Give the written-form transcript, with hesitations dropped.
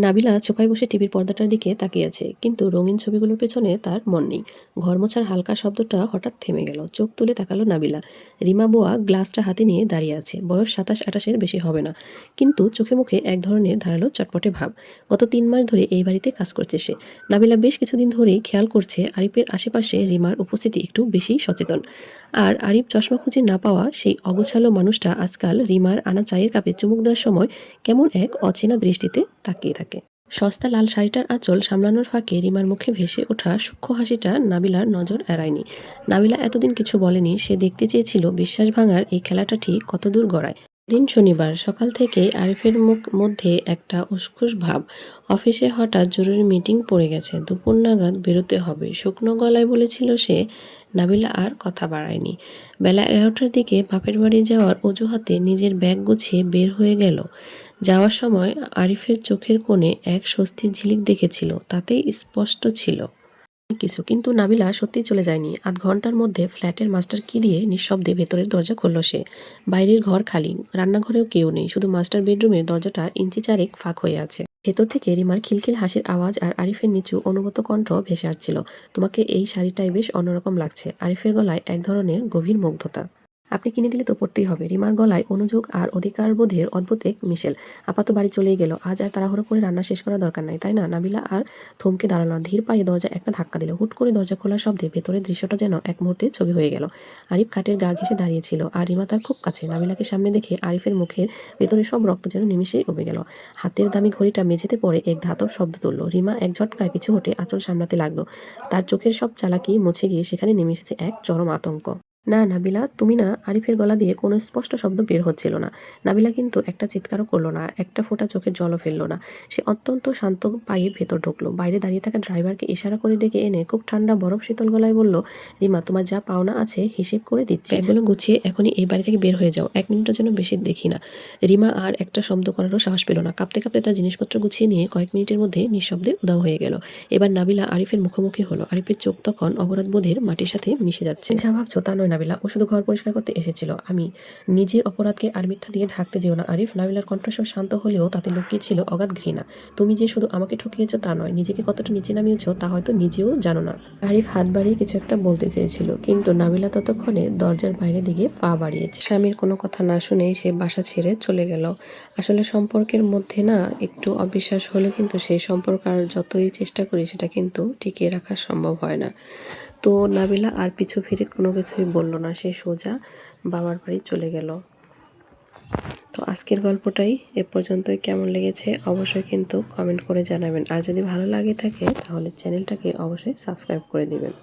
নাবিলা সোফায় বসে টিভির পর্দাটার দিকে তাকিয়ে আছে, কিন্তু রঙিন ছবিগুলোর পেছনে তার মন নেই। ঘর মোছার হালকা শব্দটা হঠাৎ থেমে গেল। চোখ তুলে তাকালো নাবিলা। রিমা বুয়া গ্লাসটা হাতে নিয়ে দাঁড়িয়ে আছে। বয়স 27-28-এর বেশি হবে না, কিন্তু চোখে মুখে এক ধরনের ধারালো চটপটে ভাব। গত 3 মাস ধরে এই বাড়িতে কাজ করছে সে। নাবিলা বেশ কিছুদিন ধরেই খেয়াল করছে আরিফের আশেপাশে রিমার উপস্থিতি একটু বেশি সচেতন। আর আরিফ চশমা খুঁজে না পাওয়া সেই অগোছালো মানুষটা আজকাল রিমার আনা চায়ের কাপে চুমুক দেওয়ার সময় কেমন এক অচেনা দৃষ্টিতে তাকিয়ে থাকে। সস্তা লাল শাড়িটার আঁচল সামলানোর ফাঁকে রিমার মুখে ভেসে ওঠা সূক্ষ্ম হাসিটা নাবিলার নজর এড়ায়নি। নাবিলা এতদিন কিছু বলেনি, সে দেখতে চেয়েছিল বিশ্বাস ভাঙার এই খেলাটা ঠিক কতদূর গড়ায়। দিন শনিবার সকাল থেকে আরিফের মুখ মধ্যে একটা উসখুস ভাব। অফিসে হঠাৎ জরুরি মিটিং পড়ে গেছে, দুপুর নাগাদ বেরোতে হবে, শুকনো গলায় বলেছিল সে। নাবিলা আর কথা বাড়ায়নি। বেলা 11টার দিকে বাপের বাড়ি যাওয়ার অজুহাতে নিজের ব্যাগ গুছিয়ে বের হয়ে গেল। যাওয়ার সময় আরিফের চোখের কোণে এক স্বস্তির ঝিলিক দেখেছিল, তাতেই স্পষ্ট ছিল কিছু। কিন্তু নাবিলা সত্যিই চলে যায়নি। আধ ঘন্টার মধ্যে ফ্ল্যাটের মাস্টার কি দিয়ে নিঃশব্দে ভেতরের দরজা খুলল সে। বাইরের ঘর খালি, রান্নাঘরেও কেউ নেই, শুধু মাস্টার বেডরুমের দরজাটা ইঞ্চি চারেক ফাঁক হয়ে আছে। ভেতর থেকে রিমার খিলখিল হাসির আওয়াজ আর আরিফের নিচু অনুগত কণ্ঠ ভেসে আসছিল। তোমাকে এই শাড়িটাই বেশ অন্যরকম লাগছে। আরিফের গলায় এক ধরনের গভীর মুগ্ধতা। আপনি কিনে দিলে তো পড়তেই হবে। রিমার গলায় অনুযোগ আর অধিকারবোধের অদ্ভুত এক মিশেল। আপাতত বাড়ি চলেই গেল, আজ আর তাড়াহুড়ো করে রান্না শেষ করার দরকার নাই, তাই না? নাবিলা আর থমকে দাঁড়ালো না, ধীর পায়ে দরজা একটা ধাক্কা দিল। হুট করে দরজা খোলার শব্দে ভেতরের দৃশ্যটা যেন এক মুহূর্তে ছবি হয়ে গেল। আরিফ কাঠের গা ঘেঁষে দাঁড়িয়েছিল, আর রিমা তার খুব কাছে। নাবিলাকে সামনে দেখে আরিফের মুখের ভেতরে সব রক্ত যেন নিমিষেই উবে গেল। হাতের দামি ঘড়িটা মেঝেতে পড়ে এক ধাতব শব্দ তুলল। রিমা এক ঝটকায় পিছু হটে আঁচল সামলাতে লাগলো। তার চোখের সব চালাকি মুছে গিয়ে সেখানে নেমে এসেছে এক চরম আতঙ্ক। না নাবিলা, তুমি না। আরিফের গলা দিয়ে কোনো স্পষ্ট শব্দ বের হচ্ছিল না। নাবিলা কিন্তু একটা চিৎকারও করলো না, একটা ফোঁটা চোখের জলও ফেললো না। সে অত্যন্ত শান্ত পায়ে ভেতর ঢুকলো। বাইরে দাঁড়িয়ে থাকা ড্রাইভারকে ইশারা করে ডেকে এনে খুব ঠান্ডা বরফ শীতল গলায় বলল, রিমা, তোমার যা পাওনা আছে হিসেব করে দিচ্ছি। ব্যাগগুলো গুছিয়ে এখনই এই বাড়ি থেকে বের হয়ে যাও। 1 মিনিটের জন্য বেশি দেখি না। রিমা আর একটা শব্দ করারও সাহস পেল না। কাঁপতে কাঁপতে তার জিনিসপত্র গুছিয়ে নিয়ে কয়েক মিনিটের মধ্যে নিঃশব্দে উধাও হয়ে গেল। এবার নাবিলা আরিফের মুখোমুখি হলো। আরিফের চোখ তখন অপরাধবোধের মাটির সাথে মিশে যাচ্ছে। যা ভাবছো তা নয় নাবিলা, ও শুধু ঘর পরিষ্কার করতে এসেছিল। আমি নিজের অপরাধকে আর মিথ্যা দিয়ে ঢাকতে যেও না আরিফ। নাবিলার কণ্ঠস্বর শান্ত হলেও তাতে লুকিয়ে ছিল অগাধ ঘৃণা। তুমি যে শুধু আমাকে ঠকিয়েছো তা নয়, নিজেকে কতটা নিচে নামিয়েছো তা হয়তো নিজেও জানো না। আরিফ হাত বাড়িয়ে কিছু একটা বলতে চেয়েছিল, কিন্তু নাবিলা ততক্ষণে দরজার বাইরে দিকে পা বাড়িয়েছে। স্বামীর কোনো কথা না শুনেই সে বাসা ছেড়ে চলে গেল। আসলে সম্পর্কের মধ্যে না একটু অবিশ্বাস হলে কিন্তু সেই সম্পর্ক আর যতই চেষ্টা করি সেটা কিন্তু টিকিয়ে রাখা সম্ভব হয় না। তো নাবিলা আর পিছু ফিরে কোনো কিছুই বলল না, সে সোজা বাবার বাড়ি চলে গেল। তো আজকের গল্পটাই এ পর্যন্তই। কেমন লেগেছে অবশ্যই কিন্তু কমেন্ট করে জানাবেন, আর যদি ভালো লাগে থাকে তাহলে চ্যানেলটাকে অবশ্যই সাবস্ক্রাইব করে দিবেন।